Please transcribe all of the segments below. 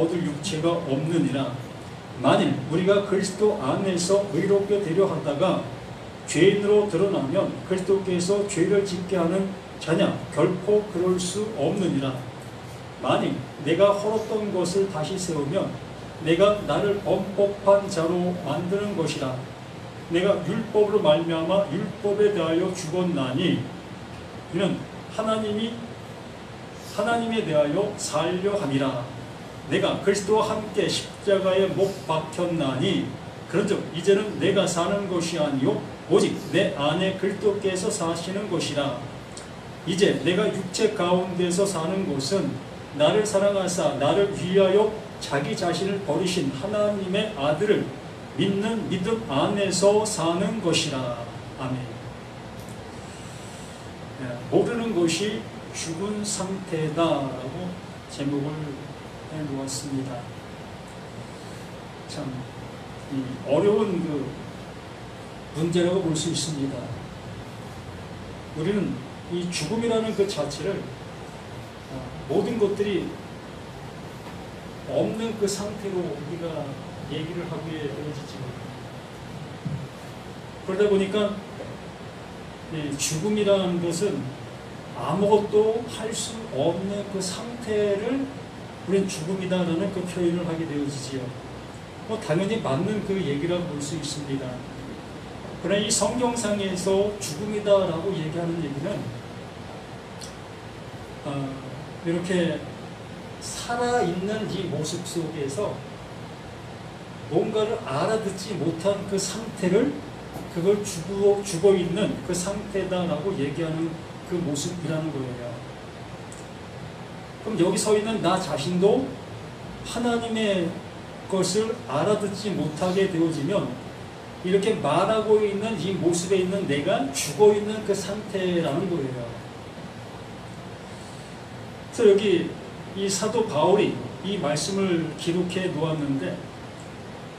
얻을 육체가 없느니라. 만일 우리가 그리스도 안에서 의롭게 되려 하다가 죄인으로 드러나면 그리스도께서 죄를 짓게 하는 자냐? 결코 그럴 수 없느니라. 만일 내가 헐었던 것을 다시 세우면 내가 나를 범법한 자로 만드는 것이라. 내가 율법으로 말미암아 율법에 대하여 죽었나니 이는 하나님에 대하여 살려 함이라. 내가 그리스도와 함께 십자가에 못 박혔나니 그런즉 이제는 내가 사는 것이 아니요 오직 내 안에 그리스도께서 사시는 것이라. 이제 내가 육체 가운데서 사는 것은 나를 사랑하사 나를 위하여 자기 자신을 버리신 하나님의 아들을 믿는 믿음 안에서 사는 것이라. 아멘. 모르는 것이 죽은 상태다라고 제목을 해놓았습니다. 참 어려운 그 문제라고 볼 수 있습니다. 우리는 이 죽음이라는 그 자체를 모든 것들이 없는 그 상태로 우리가 얘기를 하기에 어려지죠. 그러다 보니까 죽음이라는 것은 아무것도 할 수 없는 그 상태를 우리는 죽음이다라는 그 표현을 하게 되어지지요. 당연히 맞는 그 얘기라고 볼 수 있습니다. 그러나 이 성경상에서 죽음이다라고 얘기하는 얘기는 이렇게 살아있는 이 모습 속에서 뭔가를 알아듣지 못한 그 상태를 그걸 죽어있는 그 상태다라고 얘기하는 그 모습이라는 거예요. 그럼 여기 서 있는 나 자신도 하나님의 것을 알아듣지 못하게 되어지면 이렇게 말하고 있는 이 모습에 있는 내가 죽어있는 그 상태라는 거예요. 그래서 여기 이 사도 바울이 이 말씀을 기록해 놓았는데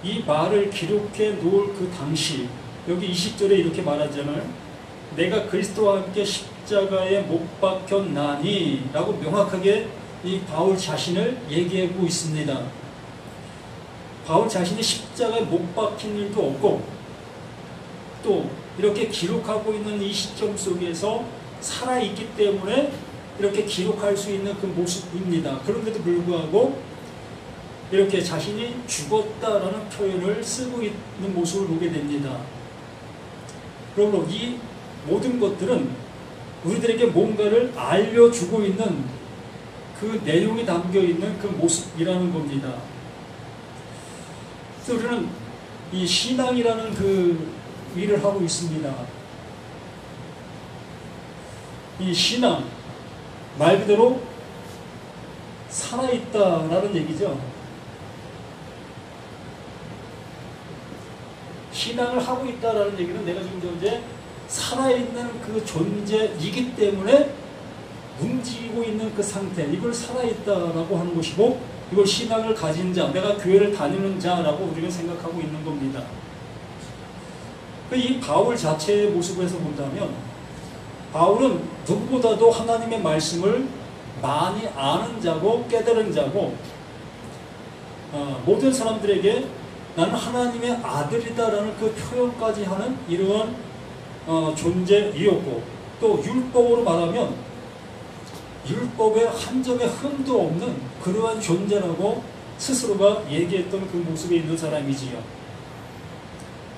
이 말을 기록해 놓을 그 당시 여기 20절에 이렇게 말하잖아요. 내가 그리스도와 함께 십자가에 못 박혔나니 라고 명확하게 이 바울 자신을 얘기하고 있습니다. 바울 자신이 십자가에 못 박힌 일도 없고 또 이렇게 기록하고 있는 이 시점 속에서 살아있기 때문에 이렇게 기록할 수 있는 그 모습입니다. 그런데도 불구하고 이렇게 자신이 죽었다라는 표현을 쓰고 있는 모습을 보게 됩니다. 그러므로 이 모든 것들은 우리들에게 뭔가를 알려주고 있는 그 내용이 담겨있는 그 모습이라는 겁니다. 그래서 우리는 이 신앙이라는 그 일을 하고 있습니다. 이 신앙, 말 그대로 살아있다라는 얘기죠. 신앙을 하고 있다라는 얘기는 내가 지금 현재 살아있는 그 존재이기 때문에 움직이고 있는 그 상태, 이걸 살아있다라고 하는 것이고 이걸 신앙을 가진 자, 내가 교회를 다니는 자라고 우리가 생각하고 있는 겁니다. 이 바울 자체의 모습에서 본다면 바울은 누구보다도 하나님의 말씀을 많이 아는 자고 깨달은 자고 모든 사람들에게 나는 하나님의 아들이다라는 그 표현까지 하는 이러한 존재이었고 또 율법으로 말하면 율법의 한 점의 흠도 없는 그러한 존재라고 스스로가 얘기했던 그 모습에 있는 사람이지요.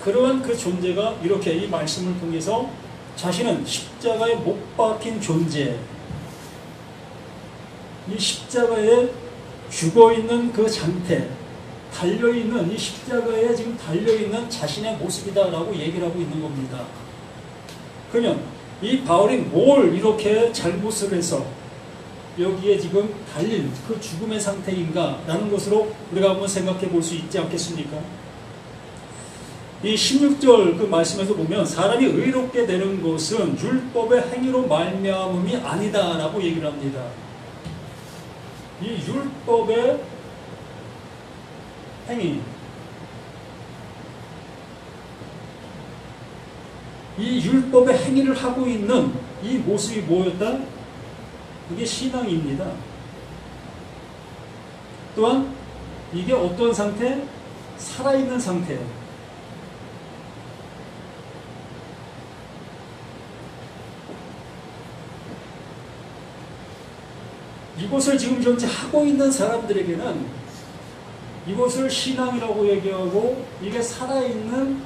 그러한 그 존재가 이렇게 이 말씀을 통해서 자신은 십자가에 못 박힌 존재, 이 십자가에 죽어있는 그 상태, 달려있는 이 십자가에 지금 달려있는 자신의 모습이다라고 얘기를 하고 있는 겁니다. 그러면 이 바울이 뭘 이렇게 잘못을 해서 여기에 지금 달린 그 죽음의 상태인가 라는 것으로 우리가 한번 생각해 볼 수 있지 않겠습니까? 이 16절 그 말씀에서 보면 사람이 의롭게 되는 것은 율법의 행위로 말미암음이 아니다 라고 얘기를 합니다. 이 율법의 행위, 이 율법의 행위를 하고 있는 이 모습이 뭐였다? 이게 신앙입니다. 또한 이게 어떤 상태? 살아있는 상태. 이것을 지금 현재 하고 있는 사람들에게는 이것을 신앙이라고 얘기하고, 이게 살아있는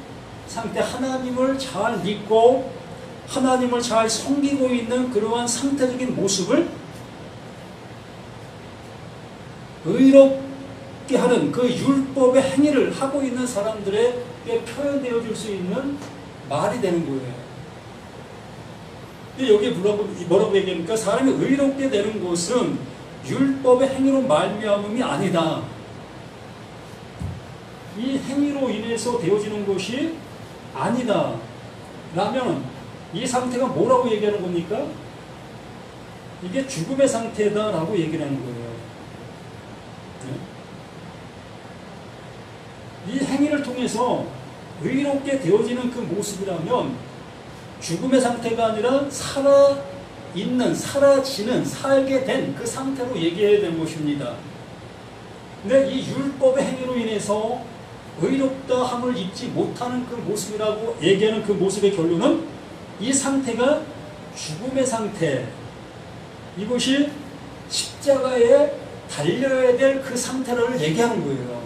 상태, 하나님을 잘 믿고 하나님을 잘 섬기고 있는 그러한 상태적인 모습을 의롭게 하는 그 율법의 행위를 하고 있는 사람들에게 표현되어 줄 수 있는 말이 되는 거예요. 여기 뭐라고 얘기합니까? 사람이 의롭게 되는 것은 율법의 행위로 말미암음이 아니다. 이 행위로 인해서 되어지는 것이 아니다 라면 이 상태가 뭐라고 얘기하는 겁니까? 이게 죽음의 상태다 라고 얘기를 하는 거예요. 이 행위를 통해서 의롭게 되어지는 그 모습이라면 죽음의 상태가 아니라 살아있는, 사라지는, 살게 된 그 상태로 얘기해야 되는 것입니다. 근데 이 율법의 행위로 인해서 의롭다 함을 입지 못하는 그 모습이라고 얘기하는 그 모습의 결론은 이 상태가 죽음의 상태, 이것이 십자가에 달려야 될 그 상태를 얘기하는 거예요.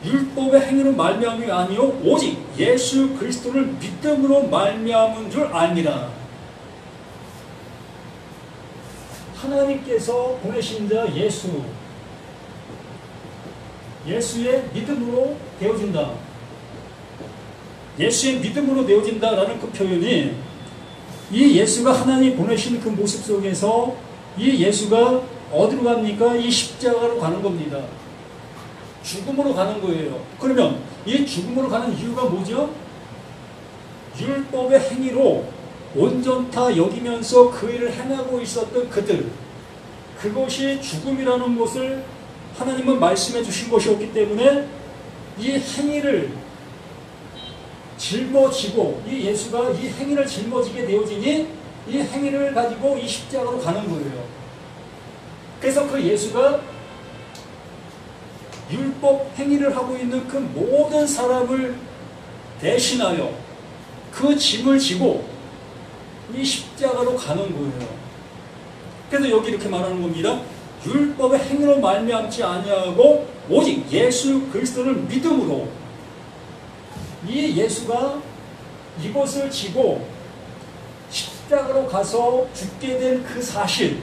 율법의 행위로 말미암음이 아니요 오직 예수 그리스도를 믿음으로 말미암은 줄 알미라. 하나님께서 보내신 자 예수의 믿음으로 되어진다. 예수의 믿음으로 되어진다라는 그 표현이, 이 예수가 하나님 보내신 그 모습 속에서 이 예수가 어디로 갑니까? 이 십자가로 가는 겁니다. 죽음으로 가는 거예요. 그러면 이 죽음으로 가는 이유가 뭐죠? 율법의 행위로 온전타 여기면서 그 일을 행하고 있었던 그들, 그것이 죽음이라는 것을 하나님은 말씀해 주신 것이었기 때문에 이 행위를 짊어지고, 이 예수가 이 행위를 짊어지게 되어지니 이 행위를 가지고 이 십자가로 가는 거예요. 그래서 그 예수가 율법 행위를 하고 있는 그 모든 사람을 대신하여 그 짐을 지고 이 십자가로 가는 거예요. 그래서 여기 이렇게 말하는 겁니다. 율법의 행위로 말미암지 아니하고 오직 예수 그리스도를 믿음으로, 이 예수가 이것을 지고 십자가로 가서 죽게 된 그 사실,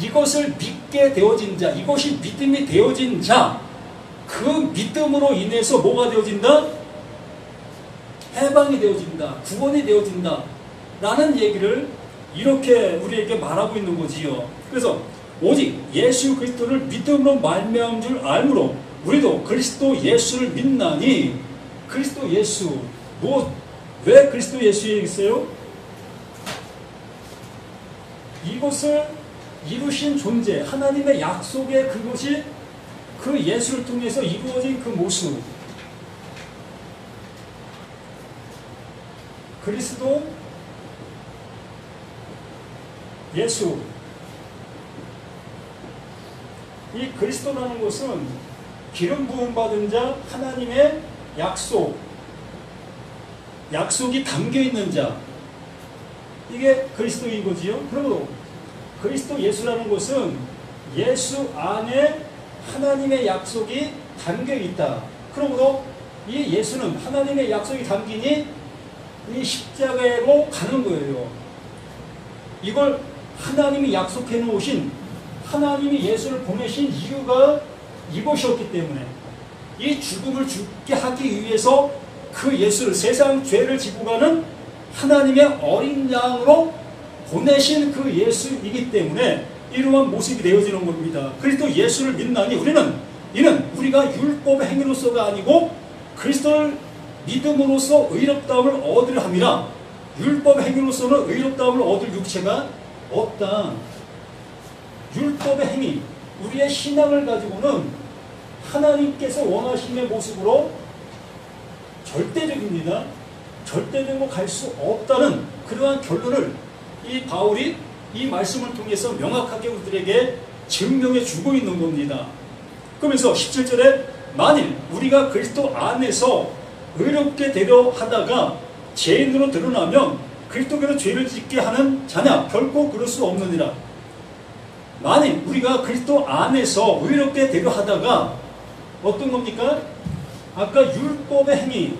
이것을 믿게 되어진 자, 이것이 믿음이 되어진 자, 그 믿음으로 인해서 뭐가 되어진다? 해방이 되어진다, 구원이 되어진다 라는 얘기를 이렇게 우리에게 말하고 있는 거지요. 그래서 오직 예수 그리스도를 믿음으로 말미암은 줄 알므로 우리도 그리스도 예수를 믿나니. 그리스도 예수, 왜 그리스도 예수에 있어요? 이것을 이루신 존재, 하나님의 약속의 그것이 그 예수를 통해서 이루어진 그 모습, 그리스도 예수, 이 그리스도라는 것은 기름 부음 받은 자, 하나님의 약속이 담겨 있는 자, 이게 그리스도인 거지요. 그러므로 그리스도 예수라는 것은 예수 안에 하나님의 약속이 담겨 있다. 그러므로 이 예수는 하나님의 약속이 담기니 이 십자가로 가는 거예요. 이걸 하나님이 약속해 놓으신, 하나님이 예수를 보내신 이유가 이것이었기 때문에, 이 죽음을 죽게 하기 위해서 그 예수를, 세상 죄를 지고 가는 하나님의 어린 양으로 보내신 그 예수이기 때문에 이러한 모습이 되어지는 겁니다. 그리스도 예수를 믿나니 이는 우리가 율법의 행위로서가 아니고 그리스도를 믿음으로써 의롭다함을 얻으려 함이라. 율법의 행위로서는 의롭다함을 얻을 육체가 없다. 율법의 행위, 우리의 신앙을 가지고는 하나님께서 원하심의 모습으로 절대적입니다. 절대적으로 갈 수 없다는 그러한 결론을 이 바울이 이 말씀을 통해서 명확하게 우리들에게 증명해 주고 있는 겁니다. 그러면서 17절에 만일 우리가 그리스도 안에서 의롭게 되려 하다가 죄인으로 드러나면 그리스도께로 죄를 짓게 하는 자냐? 결코 그럴 수 없느니라. 만일 우리가 그리스도 안에서 의롭게 되려 하다가 어떤 겁니까? 아까 율법의 행위,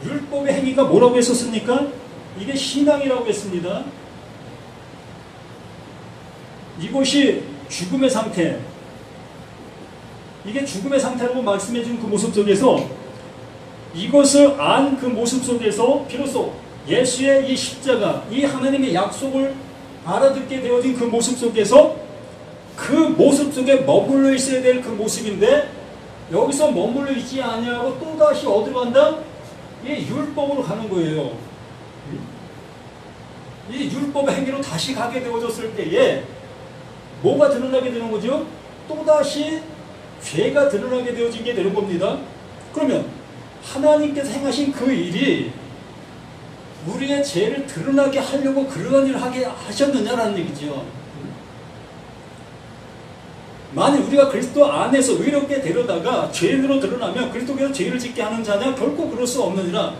율법의 행위가 뭐라고 했었습니까? 이게 신앙이라고 했습니다. 이것이 죽음의 상태, 이게 죽음의 상태라고 말씀해 준 그 모습 속에서 이것을 안 그 모습 속에서 비로소 예수의 이 십자가, 이 하나님의 약속을 알아듣게 되어진 그 모습 속에서 그 모습 속에 머물러 있어야 될 그 모습인데 여기서 머물러 있지 아니하고 또다시 어디로 간다? 이 율법으로 가는 거예요. 이 율법의 행위로 다시 가게 되어졌을 때에 뭐가 드러나게 되는 거죠? 또다시 죄가 드러나게 되어지게 되는 겁니다. 그러면 하나님께서 행하신 그 일이 우리의 죄를 드러나게 하려고 그러한 일을 하게 하셨느냐라는 얘기죠. 만일 우리가 그리스도 안에서 의롭게 되려다가 죄인으로 드러나면 그리스도께서 죄를 짓게 하는 자냐? 결코 그럴 수 없느니라.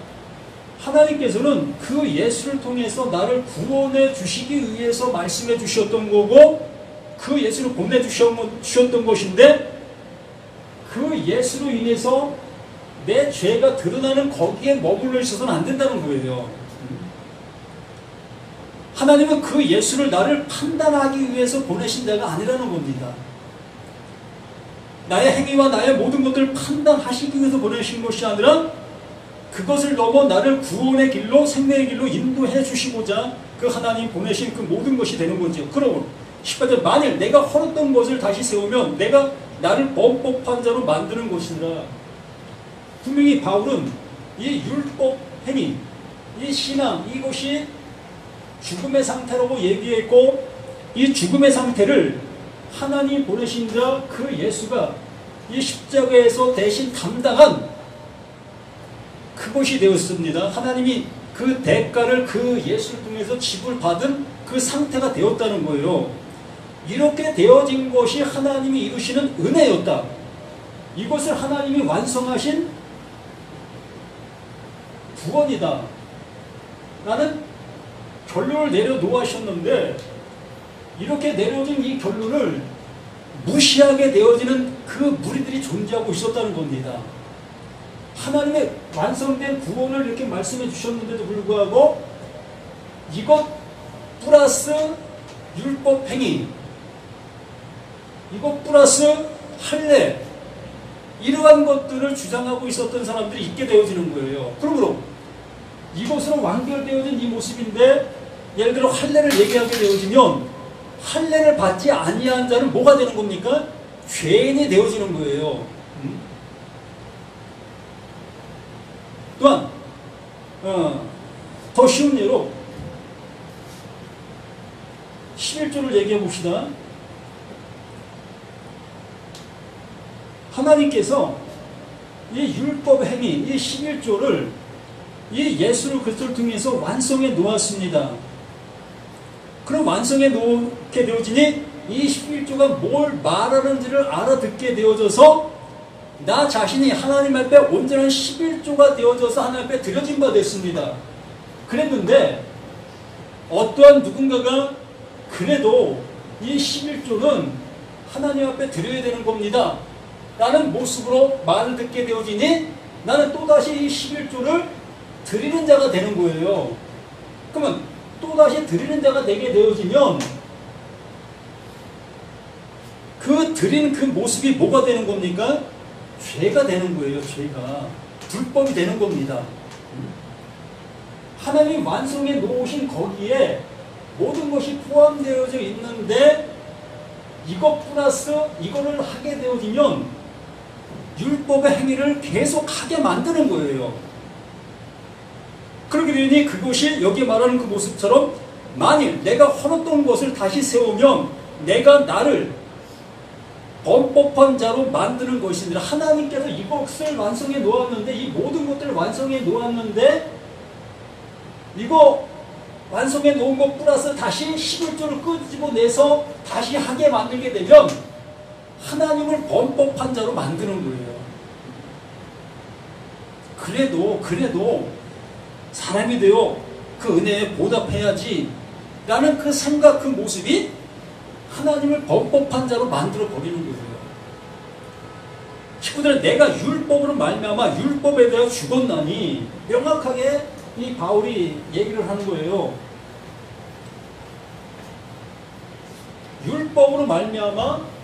하나님께서는 그 예수를 통해서 나를 구원해 주시기 위해서 말씀해 주셨던 거고 그 예수를 보내주셨던 것인데 그 예수로 인해서 내 죄가 드러나는 거기에 머물러 있어서는 안 된다는 거예요. 하나님은 그 예수를 나를 판단하기 위해서 보내신 자가 아니라는 겁니다. 나의 행위와 나의 모든 것들을 판단하시기 위해서 보내신 것이 아니라 그것을 넘어 나를 구원의 길로 생명의 길로 인도해 주시고자 그 하나님 보내신 그 모든 것이 되는 거죠. 그러므로 18절 만일 내가 헐었던 것을 다시 세우면 내가 나를 범법한 자로 만드는 것이니라. 분명히 바울은 이 율법 행위, 이 신앙, 이것이 죽음의 상태라고 얘기했고 이 죽음의 상태를 하나님 보내신 자 그 예수가 이 십자가에서 대신 감당한 그것이 되었습니다. 하나님이 그 대가를 그 예수를 통해서 지불받은 그 상태가 되었다는 거예요. 이렇게 되어진 것이 하나님이 이루시는 은혜였다. 이것을 하나님이 완성하신 구원이다. 라는 결론을 내려놓으셨는데 이렇게 내려진 이 결론을 무시하게 되어지는 그 무리들이 존재하고 있었다는 겁니다. 하나님의 완성된 구원을 이렇게 말씀해 주셨는데도 불구하고 이것 플러스 율법 행위, 이것 플러스 할례, 이러한 것들을 주장하고 있었던 사람들이 있게 되어지는 거예요. 그러므로 이것으로 완결되어진 이 모습인데 예를 들어 할례를 얘기하게 되어지면 할례를 받지 아니한 자는 뭐가 되는 겁니까? 죄인이 되어지는 거예요. 또한 더 쉬운 예로 11조를 얘기해 봅시다. 하나님께서 이 율법 행위, 이 11조를 이 예수를 그리스도를 통해서 완성해 놓았습니다. 그럼 완성해 놓게 되어지니 이 11조가 뭘 말하는지를 알아듣게 되어져서 나 자신이 하나님 앞에 온전한 11조가 되어져서 하나님 앞에 드려진 바 됐습니다. 그랬는데 어떠한 누군가가 그래도 이 11조는 하나님 앞에 드려야 되는 겁니다 라는 모습으로 말을 듣게 되어지니 나는 또다시 이 11조를 드리는 자가 되는 거예요. 그러면 또다시 드리는 자가 되게 되어지면 그 드리는 그 모습이 뭐가 되는 겁니까? 죄가 되는 거예요. 죄가. 불법이 되는 겁니다. 하나님 완성해 놓으신 거기에 모든 것이 포함되어져 있는데 이것 플러스 이거를 하게 되어지면 율법의 행위를 계속 하게 만드는 거예요. 그렇게 되니 그것이 여기 말하는 그 모습처럼 만일 내가 헐었던 것을 다시 세우면 내가 나를 범법한 자로 만드는 것이니라. 하나님께서 이것을 완성해 놓았는데 이 모든 것들을 완성해 놓았는데 이거 완성해 놓은 거 플러스 다시 11조를 끄집어내서 다시 하게 만들게 되면 하나님을 범법한 자로 만드는 거예요. 그래도 사람이 되어 그 은혜에 보답해야지 라는 그 생각, 그 모습이 하나님을 범법한 자로 만들어 버리는 거예요. 식구들, 내가 율법으로 말미암아 율법에 대해 죽었나니, 명확하게 이 바울이 얘기를 하는 거예요. 율법으로 말미암아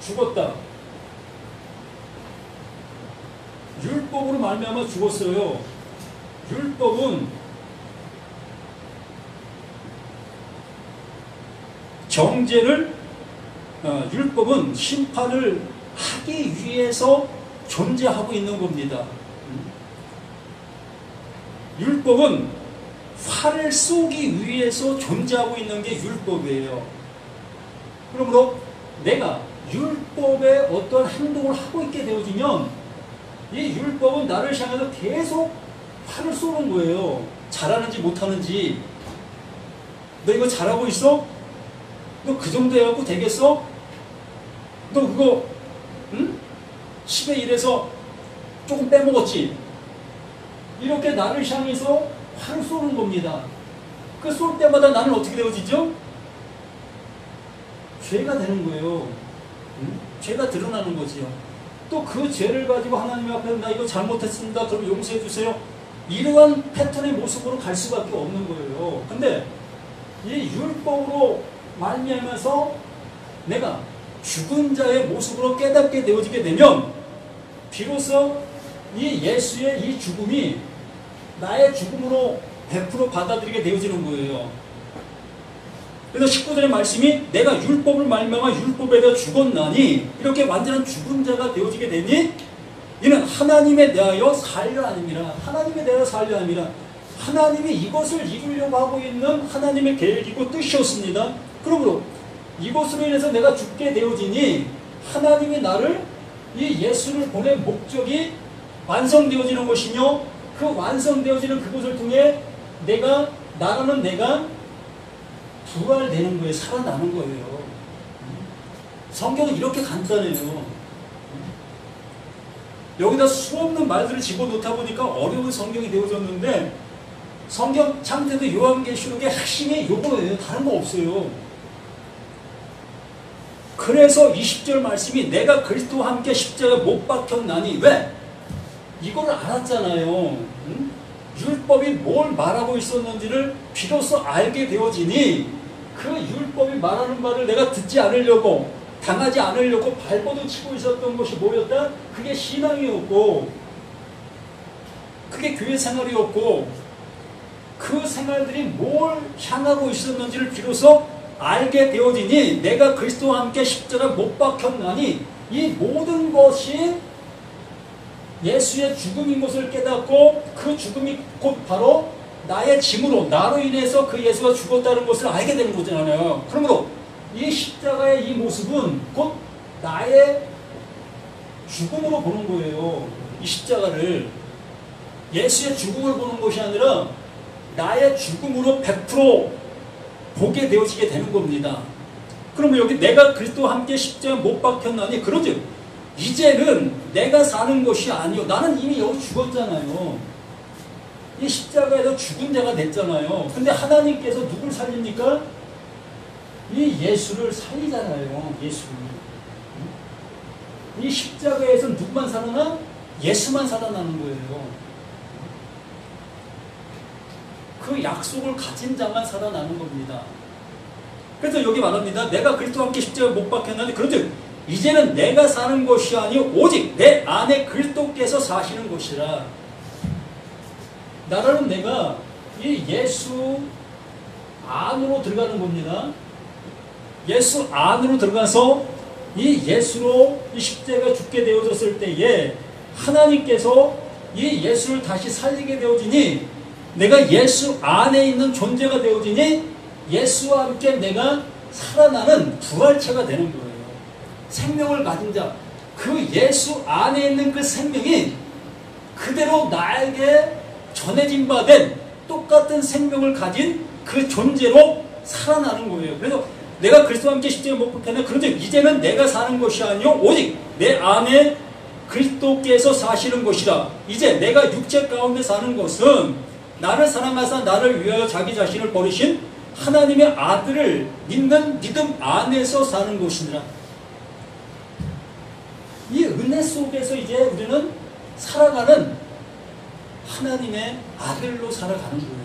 죽었다. 율법으로 말미암아 죽었어요. 율법은 정죄를, 율법은 심판을 하기 위해서 존재하고 있는 겁니다. 율법은 화를 쏘기 위해서 존재하고 있는 게 율법이에요. 그러므로 내가 율법에 어떤 행동을 하고 있게 되어지면 이 율법은 나를 향해서 계속 화를 쏘는 거예요. 잘하는지 못하는지. 너 이거 잘하고 있어? 너 그 정도 해갖고 되겠어? 너 그거 10에 1에서 조금 빼먹었지? 이렇게 나를 향해서 화를 쏘는 겁니다. 그 쏠 때마다 나는 어떻게 되어지죠? 죄가 되는 거예요. 죄가 드러나는 거지요. 또 그 죄를 가지고 하나님 앞에 나 이거 잘못했습니다. 그럼 용서해 주세요. 이러한 패턴의 모습으로 갈 수밖에 없는 거예요. 근데 이 율법으로 말미암아서 내가 죽은 자의 모습으로 깨닫게 되어지게 되면 비로소 이 예수의 이 죽음이 나의 죽음으로 100% 받아들이게 되어지는 거예요. 그래서 19절의 말씀이 내가 율법을 말미암아 율법에 대해 죽었나니, 이렇게 완전한 죽은 자가 되어지게 되니 이는 하나님에 대하여 살려 함이라. 하나님에 대하여 살려 함이라. 하나님이 이것을 이루려고 하고 있는 하나님의 계획이고 뜻이었습니다. 그러므로 이것으로 인해서 내가 죽게 되어지니 하나님이 나를, 이 예수를 보낸 목적이 완성되어지는 것이며, 그 완성되어지는 그것을 통해 나라는 내가 부활되는 거예요. 살아나는 거예요. 성경은 이렇게 간단해요. 여기다 수없는 말들을 집어넣다 보니까 어려운 성경이 되어졌는데, 성경 창세기 요한계시록의 핵심이 요거예요. 다른 거 없어요. 그래서 20절 말씀이 내가 그리스도와 함께 십자가에 못 박혔나니, 왜? 이거를 알았잖아요. 율법이 뭘 말하고 있었는지를 비로소 알게 되어지니, 그 율법이 말하는 말을 내가 듣지 않으려고, 당하지 않으려고 발버둥 치고 있었던 것이 뭐였다? 그게 신앙이었고, 그게 교회 생활이었고, 그 생활들이 뭘 향하고 있었는지를 비로소 알게 되어지니 내가 그리스도와 함께 십자가에 못 박혔나니, 이 모든 것이 예수의 죽음인 것을 깨닫고, 그 죽음이 곧 바로 나의 짐으로, 나로 인해서 그 예수가 죽었다는 것을 알게 되는 거잖아요. 그러므로 이 십자가의 이 모습은 곧 나의 죽음으로 보는 거예요. 이 십자가를 예수의 죽음을 보는 것이 아니라 나의 죽음으로 100% 보게 되어지게 되는 겁니다. 그러면 여기 내가 그리스도와 함께 십자가에 못 박혔나니, 그러죠. 이제는 내가 사는 것이 아니요. 나는 이미 여기 죽었잖아요. 이 십자가에서 죽은 자가 됐잖아요. 근데 하나님께서 누굴 살립니까? 이 예수를 살리잖아요. 예수를. 이 십자가에서 누구만 살아나? 예수만 살아나는 거예요. 그 약속을 가진 자만 살아나는 겁니다. 그래서 여기 말합니다. 내가 그리스도와 함께 십자가에 못 박혔나니, 그런즉 이제는 내가 사는 것이 아니요 오직 내 안에 그리스도께서 사시는 것이라. 나라는 내가 이 예수 안으로 들어가는 겁니다. 예수 안으로 들어가서 이 예수로 이 십자가가 죽게 되어졌을 때에 하나님께서 이 예수를 다시 살리게 되어지니, 내가 예수 안에 있는 존재가 되어지니 예수와 함께 내가 살아나는 부활체가 되는 거예요. 생명을 가진 자, 그 예수 안에 있는 그 생명이 그대로 나에게 전해진 바 된 똑같은 생명을 가진 그 존재로 살아나는 거예요. 그래서 내가 그리스도와 함께 십자가에 못 박혔네. 그런데 이제는 내가 사는 것이 아니요 오직 내 안에 그리스도께서 사시는 것이라. 이제 내가 육체 가운데 사는 것은 나를 사랑하사 나를 위하여 자기 자신을 버리신 하나님의 아들을 믿는 믿음 안에서 사는 것이니라. 이 은혜 속에서 이제 우리는 살아가는 하나님의 아들로 살아가는 거예요.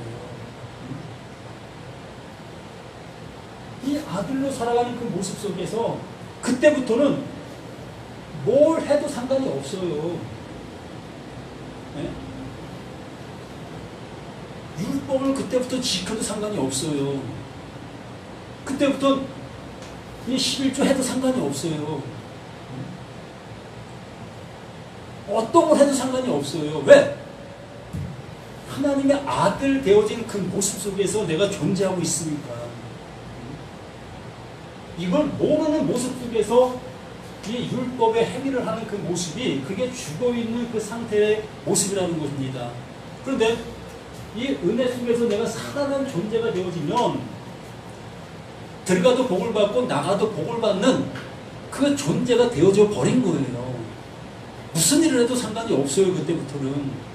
이 아들로 살아가는 그 모습 속에서 그때부터는 뭘 해도 상관이 없어요. 네? 율법을 그때부터 지켜도 상관이 없어요. 그때부터 이 11조 해도 상관이 없어요. 어떤 걸 해도 상관이 없어요. 왜? 하나님의 아들 되어진 그 모습 속에서 내가 존재하고 있으니까. 이걸 모르는 모습 속에서 이 율법의 행위를 하는 그 모습이 그게 죽어있는 그 상태의 모습이라는 것입니다. 그런데 이 은혜 속에서 내가 살아난 존재가 되어지면 들어가도 복을 받고 나가도 복을 받는 그 존재가 되어져 버린 거예요. 무슨 일을 해도 상관이 없어요. 그때부터는.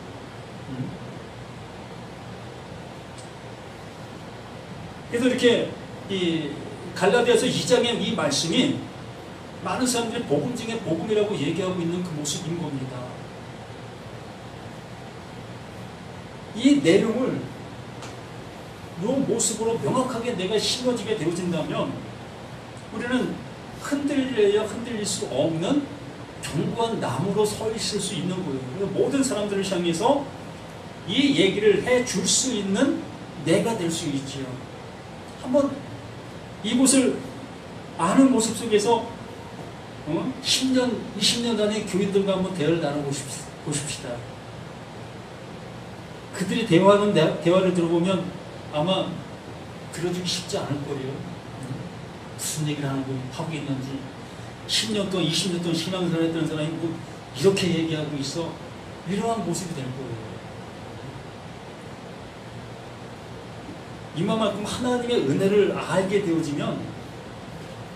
그래서 이렇게 이 갈라디아서 2장의 이 말씀이 많은 사람들이 복음 중에 복음이라고 얘기하고 있는 그 모습인 겁니다. 이 내용을 이 모습으로 명확하게 내가 심어지게 되어진다면 우리는 흔들려야 흔들릴 수 없는 견고한 나무로 서 있을 수 있는 거예요. 모든 사람들을 향해서 이 얘기를 해줄 수 있는 내가 될 수 있지요. 한번 이곳을 아는 모습 속에서 10년, 20년 단위 교인들과 한번 대화를 나눠보십시다. 그들이 대화하는 대화를 들어보면 아마 들어주기 쉽지 않을 거예요. 무슨 얘기를 하고 있는지 10년 동안 20년 동안 신앙생활 했던 사람이 뭐 이렇게 얘기하고 있어. 이러한 모습이 될 거예요. 이만큼 하나님의 은혜를 알게 되어지면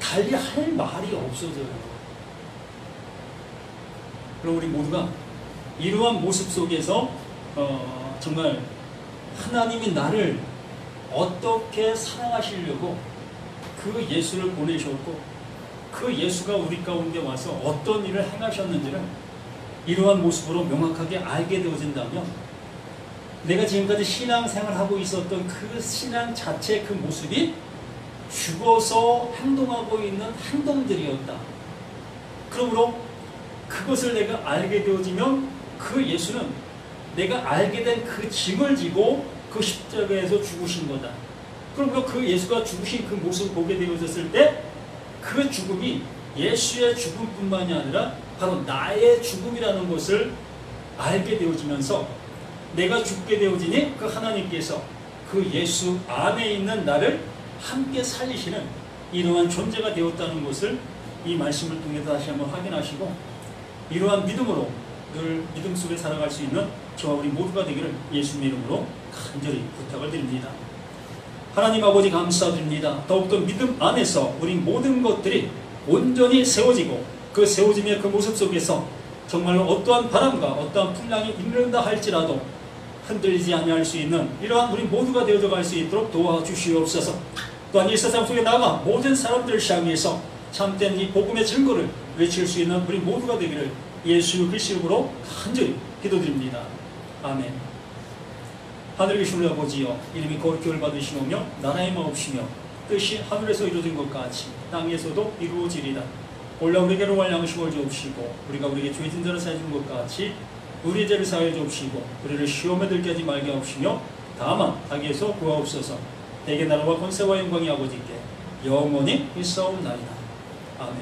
달리 할 말이 없어져요. 그럼 우리 모두가 이러한 모습 속에서 정말 하나님이 나를 어떻게 사랑하시려고 그 예수를 보내셨고 그 예수가 우리 가운데 와서 어떤 일을 행하셨는지를 이러한 모습으로 명확하게 알게 되어진다면 내가 지금까지 신앙생활하고 있었던 그 신앙 자체의 그 모습이 죽어서 행동하고 있는 행동들이었다. 그러므로 그것을 내가 알게 되어지면 그 예수는 내가 알게 된 그 짐을 지고 그 십자가에서 죽으신 거다. 그러므로 그 예수가 죽으신 그 모습을 보게 되어졌을 때 그 죽음이 예수의 죽음뿐만이 아니라 바로 나의 죽음이라는 것을 알게 되어지면서 내가 죽게 되어지니 그 하나님께서 그 예수 안에 있는 나를 함께 살리시는 이러한 존재가 되었다는 것을 이 말씀을 통해 다시 한번 확인하시고 이러한 믿음으로 늘 믿음 속에 살아갈 수 있는 저와 우리 모두가 되기를 예수님의 이름으로 간절히 부탁을 드립니다. 하나님 아버지 감사드립니다. 더욱더 믿음 안에서 우리 모든 것들이 온전히 세워지고 그 세워짐의 그 모습 속에서 정말로 어떠한 바람과 어떠한 풍랑이 일는다 할지라도 흔들리지 아니할 수 있는 이러한 우리 모두가 되어져 갈 수 있도록 도와주시옵소서. 또한 이 세상 속에 나가 모든 사람들을 향해서 참된 이 복음의 증거를 외칠 수 있는 우리 모두가 되기를 예수 그리스도 이름으로 간절히 기도드립니다. 아멘. 하늘에 계신 우리 아버지여, 이름이 거룩히 받으시오며 나라의 마옵시며 뜻이 하늘에서 이루어진 것 같이 땅에서도 이루어지리다. 올라 우리에게로 할 양식을 주옵시고 우리가 우리에게 죄진 자를 사해 준 것 같이 우리의 죄를 사해 주옵시고 우리를 시험에 들게 하지 말게 하옵시며 다만 악에서 구하옵소서. 대개 나라와 권세와 영광이 아버지께 영원히 있사옵나이다. 아멘.